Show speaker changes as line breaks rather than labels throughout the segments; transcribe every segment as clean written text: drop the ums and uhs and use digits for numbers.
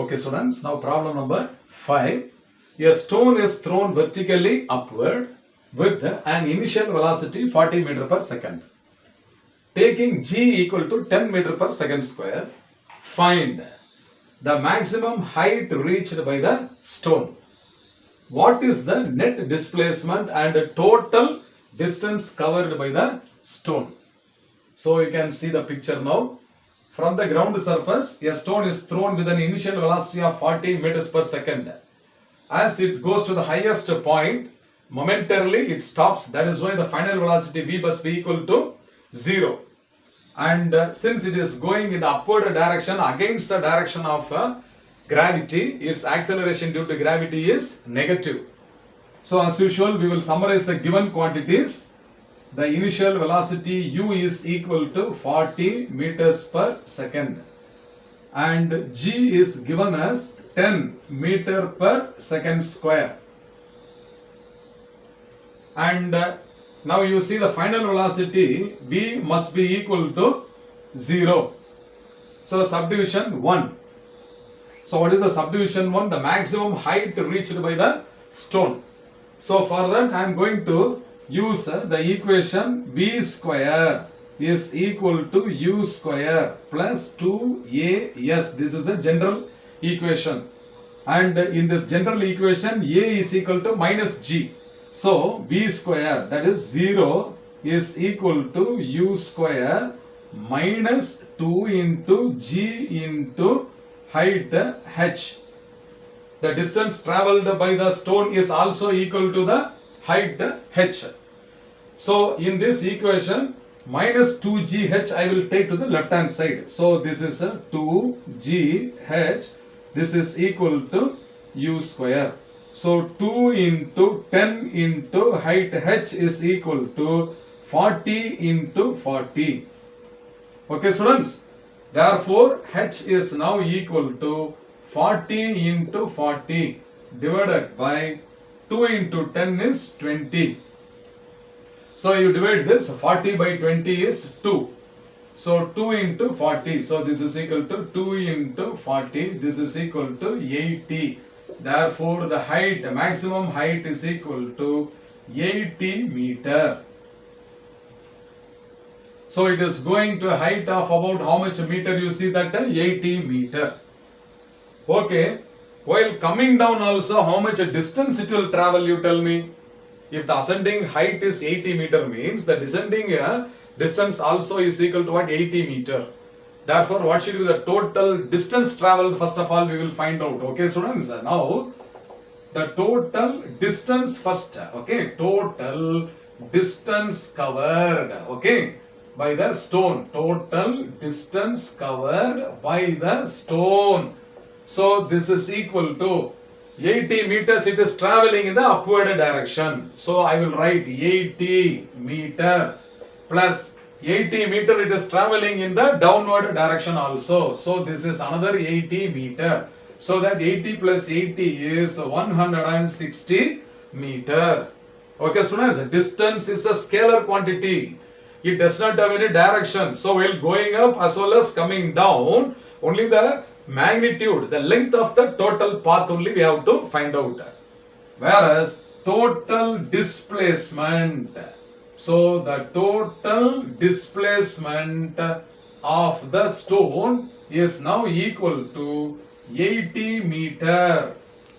Okay, students, now problem number 5. A stone is thrown vertically upward with an initial velocity 40 meter per second. Taking g equal to 10 meter per second square, find the maximum height reached by the stone. What is the net displacement and total distance covered by the stone? So you can see the picture now. From the ground surface, a stone is thrown with an initial velocity of 40 meters per second. As it goes to the highest point, momentarily it stops. That is why the final velocity v must be equal to 0. And since it is going in the upward direction against the direction of gravity, its acceleration due to gravity is negative. So as usual, we will summarize the given quantities. The initial velocity u is equal to 40 meters per second and g is given as 10 meter per second square. And now you see the final velocity v must be equal to 0. So subdivision 1. So what is the subdivision 1? The maximum height reached by the stone. So for that I am going to use the equation v square is equal to u square plus 2as. This is a general equation, and in this general equation a is equal to minus g. So v square, that is 0, is equal to u square minus 2 into g into height h. The distance travelled by the stone is also equal to the height h. So in this equation, minus 2gh I will take to the left hand side. So this is a 2gh. This is equal to u square. So 2 into 10 into height h is equal to 40 into 40. Okay, students. Therefore, h is now equal to 40 into 40 divided by 2 into 10 is 20. So you divide this, 40 by 20 is 2. So 2 into 40. So this is equal to 2 into 40. This is equal to 80. Therefore the height, maximum height is equal to 80 meter. So it is going to a height of about how much meter? You see that 80 meter. Okay. While coming down also, how much distance it will travel, you tell me? If the ascending height is 80 meter means the descending distance also is equal to what? 80 meter. Therefore, what should be the total distance traveled? First of all, we will find out. Okay, students. Now, the total distance first. Okay, total distance covered. Okay, by the stone. Total distance covered by the stone. So this is equal to 80 meters. It is traveling in the upward direction. So I will write 80 meter plus 80 meter. It is traveling in the downward direction also. So this is another 80 meter. So that 80 plus 80 is 160 meter. Okay, students. Distance is a scalar quantity. It does not have any direction. So while going up as well as coming down, only the magnitude, the length of the total path only we have to find out. Whereas total displacement, so the total displacement of the stone is now equal to 80 meter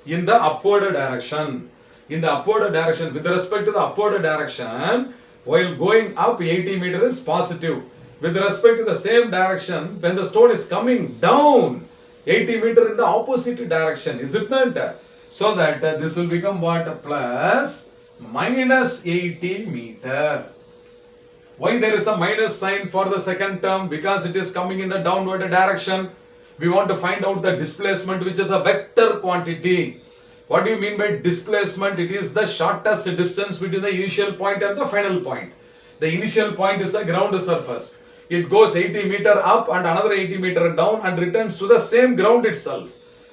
in the upward direction. In the upward direction, with respect to the upward direction, while going up 80 meter is positive. With respect to the same direction, when the stone is coming down 80 meter in the opposite direction, is it not? So that this will become what? Plus minus 80 meter. Why there is a minus sign for the second term? Because it is coming in the downward direction. We want to find out the displacement, which is a vector quantity. What do you mean by displacement? It is the shortest distance between the initial point and the final point. The initial point is the ground surface. It goes 80 meter up and another 80 meter down and returns to the same ground itself.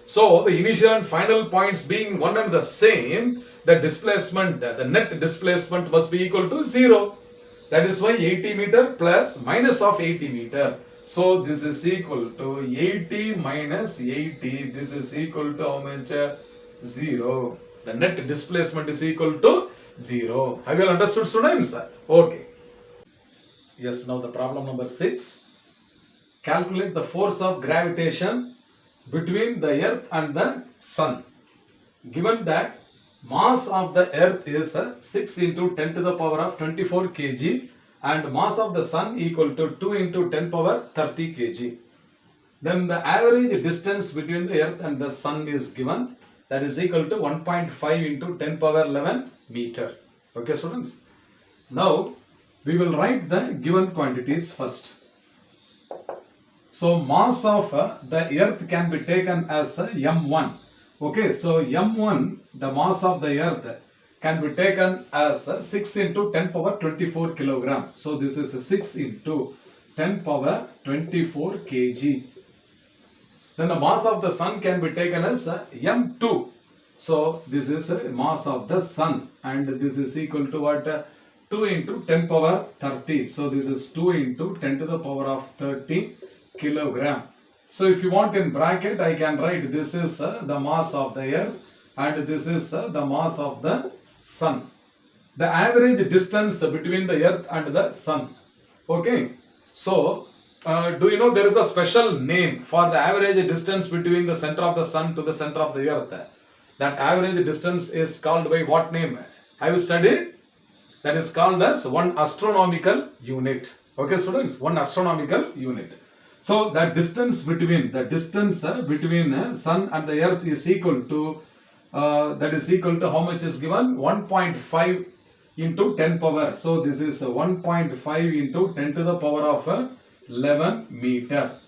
So the initial and final points being one and the same, the displacement, the net displacement must be equal to 0. That is why 80 meter plus minus of 80 meter. So this is equal to 80 minus 80. This is equal to how much? 0. The net displacement is equal to 0. Have you all understood, students? Okay. Yes, now the problem number 6. Calculate the force of gravitation between the earth and the sun. Given that mass of the earth is 6 into 10 to the power of 24 kg and mass of the sun equal to 2 into 10 power 30 kg. Then the average distance between the earth and the sun is given, that is equal to 1.5 into 10 power 11 meter. Okay, students. Now we will write the given quantities first. So mass of the earth can be taken as m1. Okay, so m1, the mass of the earth, can be taken as 6 into 10 power 24 kilogram. So this is 6 into 10 power 24 kg. Then the mass of the sun can be taken as m2. So this is mass of the sun, and this is equal to what? 2 into 10 power 30. So this is 2 into 10 to the power of 30 kilogram. So if you want in bracket, I can write this is the mass of the earth and this is the mass of the sun. The average distance between the earth and the sun. Okay. So do you know there is a special name for the average distance between the center of the sun to the center of the earth? That average distance is called by what name? Have you studied? That is called as 1 astronomical unit. Okay, students, 1 astronomical unit. So the distance between sun and the earth is equal to that is equal to how much is given? 1.5 into 10 power. So this is 1.5 into 10 to the power of 11 meter.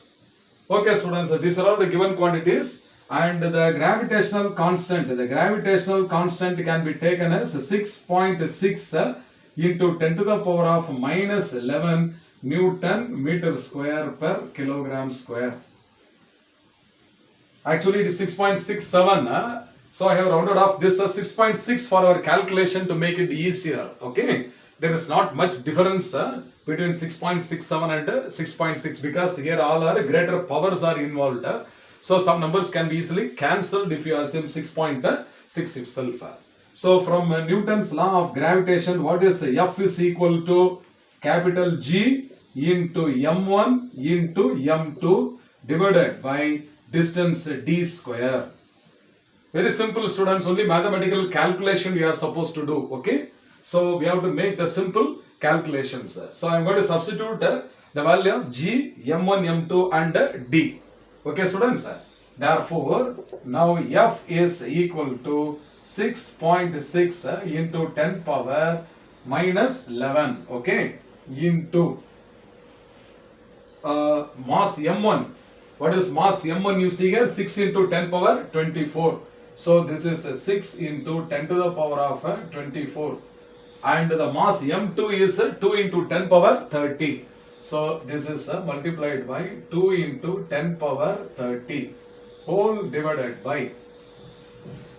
Okay, students, so these are all the given quantities, and the gravitational constant. The gravitational constant can be taken as 6.6 into 10 to the power of minus 11 Newton meter square per kilogram square. Actually it is 6.67. So I have rounded off this as 6.6 for our calculation to make it easier. Okay. There is not much difference between 6.67 and 6.6 because here all are greater powers are involved. So some numbers can be easily cancelled if you assume 6.6 itself. So from Newton's law of gravitation, what is F is equal to capital G into m1 into m2 divided by distance d square. Very simple, students. Only mathematical calculation we are supposed to do. Okay. So we have to make the simple calculations. So I am going to substitute the value of G, m1, m2 and d. Okay, students. Therefore, now F is equal to 6.6 into 10 power minus 11. Okay. Into mass m1. What is mass m1? You see here 6 into 10 power 24. So this is 6 into 10 to the power of 24. And the mass m2 is 2 into 10 power 30. So this is multiplied by 2 into 10 power 30 whole divided by.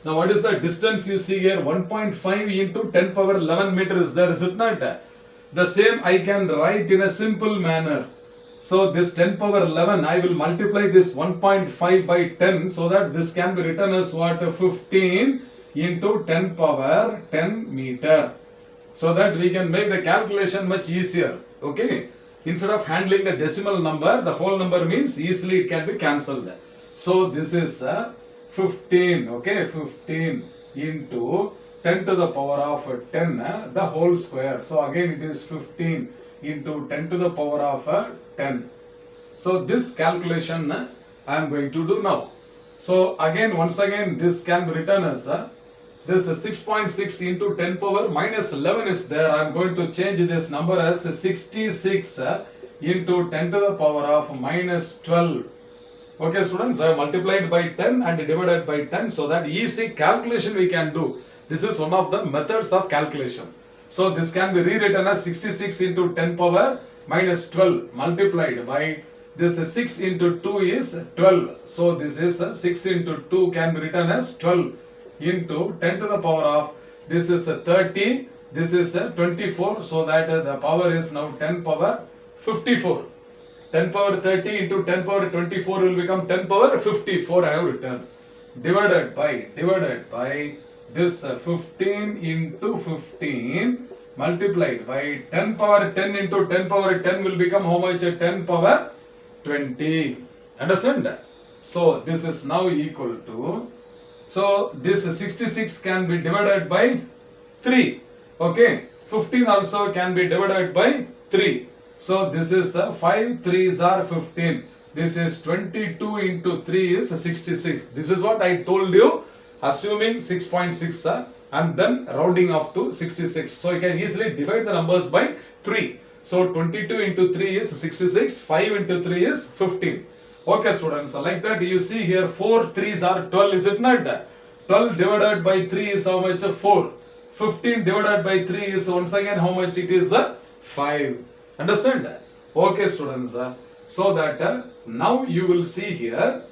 Now what is the distance you see here? 1.5 into 10 power 11 meter is there, is it not? The same I can write in a simple manner. So this 10 power 11, I will multiply this 1.5 by 10 so that this can be written as what? 15 into 10 power 10 meter. So that we can make the calculation much easier. Okay. Instead of handling the decimal number, the whole number means easily it can be cancelled. So this is 15. Okay. 15 into 10 to the power of 10, the whole square. So again it is 15 into 10 to the power of 10. So this calculation I am going to do now. So again, once again, this can be written as this 6.6 into 10 power minus 11 is there. I am going to change this number as 66 into 10 to the power of minus 12. Okay, students, I have multiplied by 10 and divided by 10 so that easy calculation we can do. This is one of the methods of calculation. So this can be rewritten as 66 into 10 power minus 12 multiplied by this 6 into 2 is 12. So this is 6 into 2 can be written as 12 into 10 to the power of, this is 30, this is 24, so that the power is now 10 power 54. 10 power 30 into 10 power 24 will become 10 power 54 I have written. Divided by this 15 into 15 multiplied by 10 power 10 into 10 power 10 will become how much? 10 power 20. Understand? So this is now equal to, so this 66 can be divided by 3. Okay, 15 also can be divided by 3. So this is 5 3s are 15. This is 22 into 3 is 66. This is what I told you, assuming 6.6 and then rounding off to 66. So you can easily divide the numbers by 3. So 22 into 3 is 66, 5 into 3 is 15. Okay students, so like that you see here 4 3s are 12, is it not? 12 divided by 3 is how much? 4. 15 divided by 3 is once again how much? It is 5. Understand? Okay students, so that now you will see here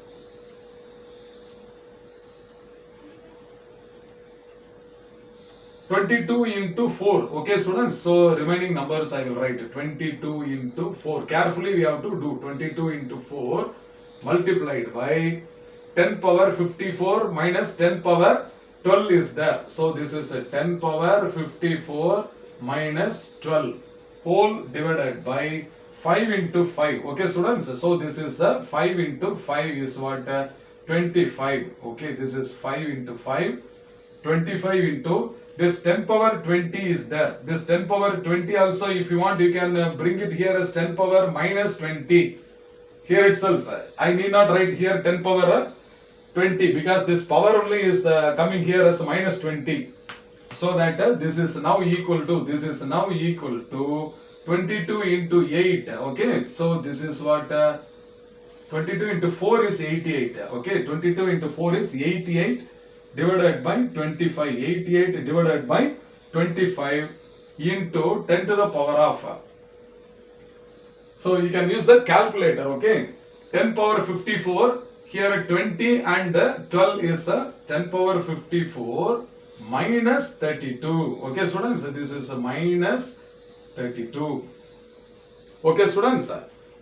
(22 into 4). Okay students, so remaining numbers I will write 22 into 4. Carefully we have to do 22 into 4 multiplied by 10 power 54 minus 10 power 12 is there. So this is a 10 power 54 minus 12 whole divided by 5 into 5. Okay students, so this is 5 into 5 is what? 25. Okay, this is 5 into 5, 25 into this 10 power 20 is there. This 10 power 20 also, if you want, you can bring it here as 10 power minus 20. Here itself, I need not write here 10 power 20 because this power only is coming here as minus 20. So that this is now equal to, 22 into 8. Okay, so this is what? 22 into 4 is 88. Okay, 22 into 4 is 88 divided by 25. 88 divided by 25 into 10 to the power of. So you can use the calculator. Okay, 10 power 54. Here 20 and 12 is 10 power 54 minus 32. Okay students, this is minus 32. Okay students,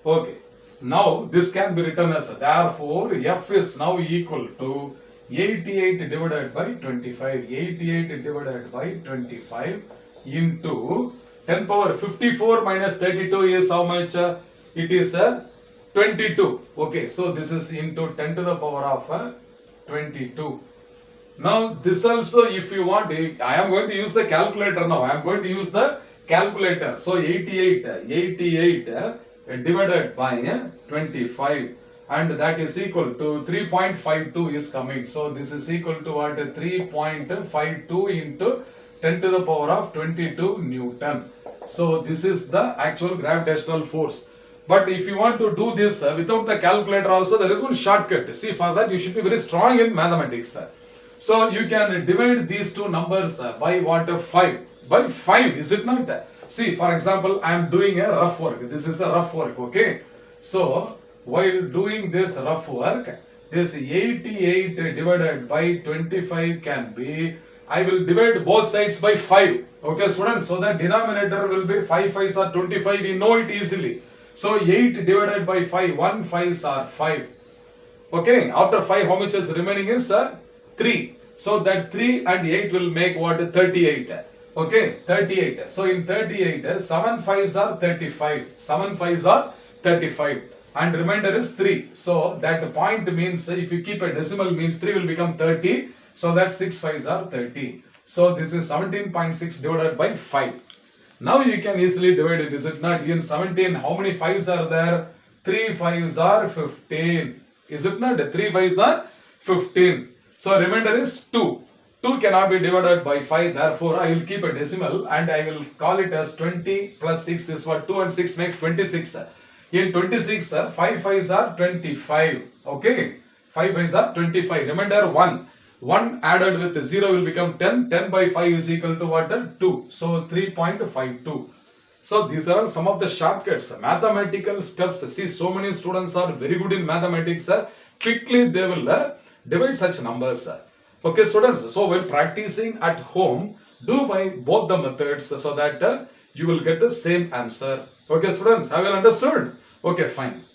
okay. Now this can be written as, therefore F is now equal to 88 divided by 25. 88 divided by 25 into 10 power 54 minus 32 is how much? It is 22. Okay, so this is into 10 to the power of 22. Now this also, if you want, I am going to use the calculator now. I am going to use the calculator. So 88 divided by 25, and that is equal to 3.52 is coming. So this is equal to what? 3.52 into 10 to the power of 22 Newton. So this is the actual gravitational force. But if you want to do this without the calculator also, there is one shortcut. See, for that you should be very strong in mathematics. So you can divide these two numbers by what? 5. By 5, is it not? See, for example, I am doing a rough work. This is a rough work, okay? So while doing this rough work, this 88 divided by 25 can be, I will divide both sides by 5. Okay students, so that denominator will be 5 5s are 25. We know it easily. So 8 divided by 5, 1 5s are 5. Okay, after 5 how much is remaining is 3. So that 3 and 8 will make what? 38. Okay, 38. So in 38, 7 5s are 35. 7 5s are 35. And remainder is 3. So that point means, if you keep a decimal, means 3 will become 30. So that 6 5s are 30. So this is 17.6 divided by 5. Now you can easily divide it, is it not? In 17, how many 5s are there? 3 5s are 15. Is it not? 3 5s are 15. So remainder is 2. 2 cannot be divided by 5. Therefore, I will keep a decimal and I will call it as 20 plus 6 is what? 2 and 6 makes 26. In 26, 5 5s are 25. Okay. 5 5s are 25. Remainder 1. 1 added with 0 will become 10. 10 by 5 is equal to what? 2. So 3.52. So these are some of the shortcuts, mathematical steps. See, so many students are very good in mathematics. Quickly they will divide such numbers. Okay students, so while practicing at home, do by both the methods so that you will get the same answer. Okay students, have you understood? Okay, fine.